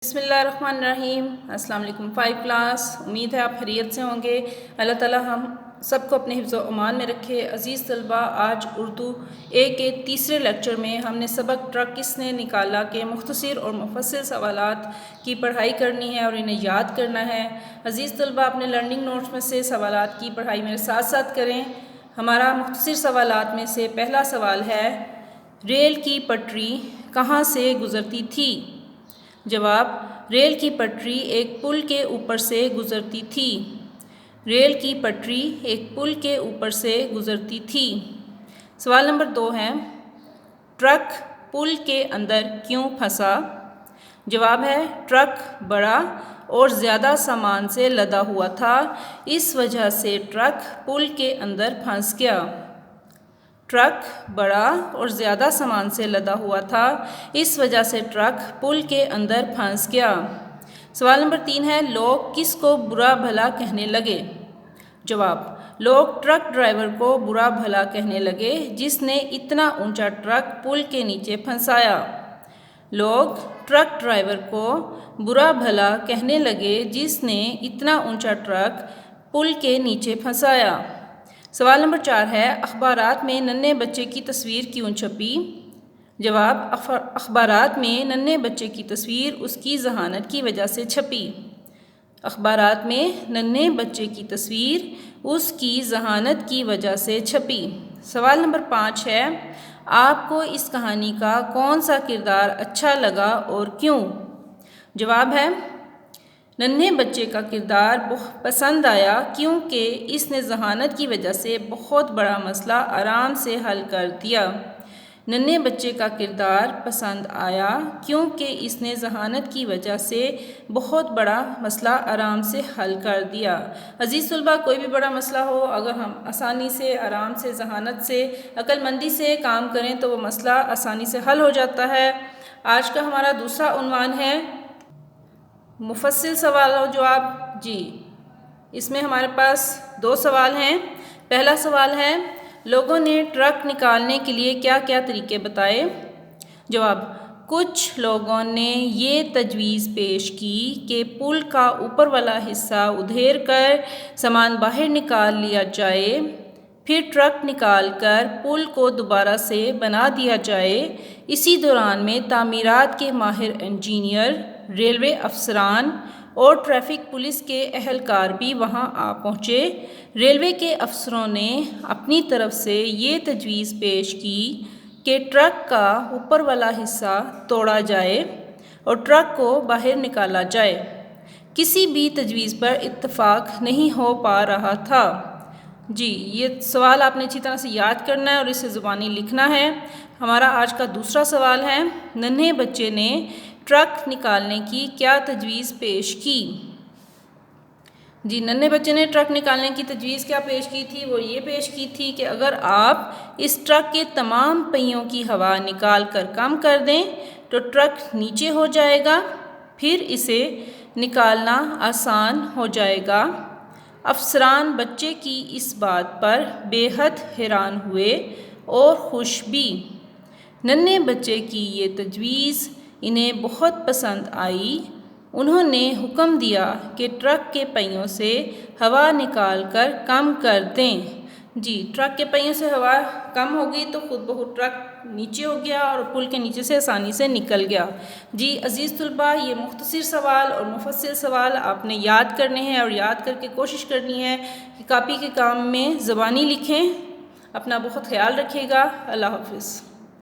بسم اللہ الرحمن الرحیم۔ السلام علیکم 5 کلاس، امید ہے آپ خیریت سے ہوں گے۔ اللہ تعالیٰ ہم سب کو اپنے حفظ و امان میں رکھے۔ عزیز طلبہ، آج اردو کے تیسرے لیکچر میں ہم نے سبق ٹرک کس نے نکالا کے مختصر اور مفصل سوالات کی پڑھائی کرنی ہے اور انہیں یاد کرنا ہے۔ عزیز طلبہ، اپنے لرننگ نوٹس میں سے سوالات کی پڑھائی میرے ساتھ ساتھ کریں۔ ہمارا مختصر سوالات میں سے پہلا سوال ہے، ریل کی پٹری کہاں سے گزرتی تھی؟ جواب، ریل کی پٹری ایک پل کے اوپر سے گزرتی تھی۔ ریل کی پٹری ایک پل کے اوپر سے گزرتی تھی۔ سوال نمبر 2 ہے، ٹرک پل کے اندر کیوں پھنسا؟ جواب ہے، ٹرک بڑا اور زیادہ سامان سے لدا ہوا تھا، اس وجہ سے ٹرک پل کے اندر پھنس گیا۔ ٹرک بڑا اور زیادہ سامان سے لدا ہوا تھا، اس وجہ سے ٹرک پل کے اندر پھنس گیا۔ سوال نمبر 3 ہے، لوگ کس کو برا بھلا کہنے لگے؟ جواب، لوگ ٹرک ڈرائیور کو برا بھلا کہنے لگے جس نے اتنا اونچا ٹرک پل کے نیچے پھنسایا۔ لوگ ٹرک ڈرائیور کو برا بھلا کہنے لگے جس نے اتنا اونچا ٹرک پل کے نیچے پھنسایا۔ سوال نمبر 4 ہے، اخبارات میں ننھے بچے کی تصویر کیوں چھپی؟ جواب، اخبارات میں ننھے بچے کی تصویر اس کی ذہانت کی وجہ سے چھپی۔ اخبارات میں ننھے بچے کی تصویر اس کی ذہانت کی وجہ سے چھپی۔ سوال نمبر 5 ہے، آپ کو اس کہانی کا کون سا کردار اچھا لگا اور کیوں؟ جواب ہے، ننھے بچے کا کردار بہت پسند آیا کیونکہ اس نے ذہانت کی وجہ سے بہت بڑا مسئلہ آرام سے حل کر دیا۔ ننھے بچے کا کردار پسند آیا کیونکہ اس نے ذہانت کی وجہ سے بہت بڑا مسئلہ آرام سے حل کر دیا۔ عزیز طلبہ، کوئی بھی بڑا مسئلہ ہو، اگر ہم آسانی سے، آرام سے، ذہانت سے، عقل مندی سے کام کریں تو وہ مسئلہ آسانی سے حل ہو جاتا ہے۔ آج کا ہمارا دوسرا عنوان ہے مفصل سوال و جواب۔ جی، اس میں ہمارے پاس 2 سوال ہیں۔ پہلا سوال ہے، لوگوں نے ٹرک نکالنے کے لیے کیا کیا طریقے بتائے؟ جواب، کچھ لوگوں نے یہ تجویز پیش کی کہ پل کا اوپر والا حصہ ادھیر کر سامان باہر نکال لیا جائے، پھر ٹرک نکال کر پل کو دوبارہ سے بنا دیا جائے۔ اسی دوران میں تعمیرات کے ماہر انجینئر، ریلوے افسران اور ٹریفک پولیس کے اہلکار بھی وہاں آ پہنچے۔ ریلوے کے افسروں نے اپنی طرف سے یہ تجویز پیش کی کہ ٹرک کا اوپر والا حصہ توڑا جائے اور ٹرک کو باہر نکالا جائے۔ کسی بھی تجویز پر اتفاق نہیں ہو پا رہا تھا۔ جی، یہ سوال آپ نے اچھی طرح سے یاد کرنا ہے اور اسے زبانی لکھنا ہے۔ ہمارا آج کا دوسرا سوال ہے، ننھے بچے نے ٹرک نکالنے کی کیا تجویز پیش کی؟ جی، ننھے بچے نے ٹرک نکالنے کی تجویز کیا پیش کی تھی؟ وہ یہ پیش کی تھی کہ اگر آپ اس ٹرک کے تمام پہیوں کی ہوا نکال کر کم کر دیں تو ٹرک نیچے ہو جائے گا، پھر اسے نکالنا آسان ہو جائے گا۔ افسران بچے کی اس بات پر بے حد حیران ہوئے اور خوش بھی۔ ننھے بچے کی یہ تجویز انہیں بہت پسند آئی۔ انہوں نے حکم دیا کہ ٹرک کے پہیوں سے ہوا نکال کر کم کر دیں۔ جی، ٹرک کے پہیوں سے ہوا کم ہو گئی تو خود بخود ٹرک نیچے ہو گیا اور پل کے نیچے سے آسانی سے نکل گیا۔ جی عزیز طلبہ، یہ مختصر سوال اور مفصل سوال آپ نے یاد کرنے ہیں اور یاد کر کے کوشش کرنی ہے کہ کاپی کے کام میں زبانی لکھیں۔ اپنا بہت خیال رکھیے گا۔ اللہ حافظ۔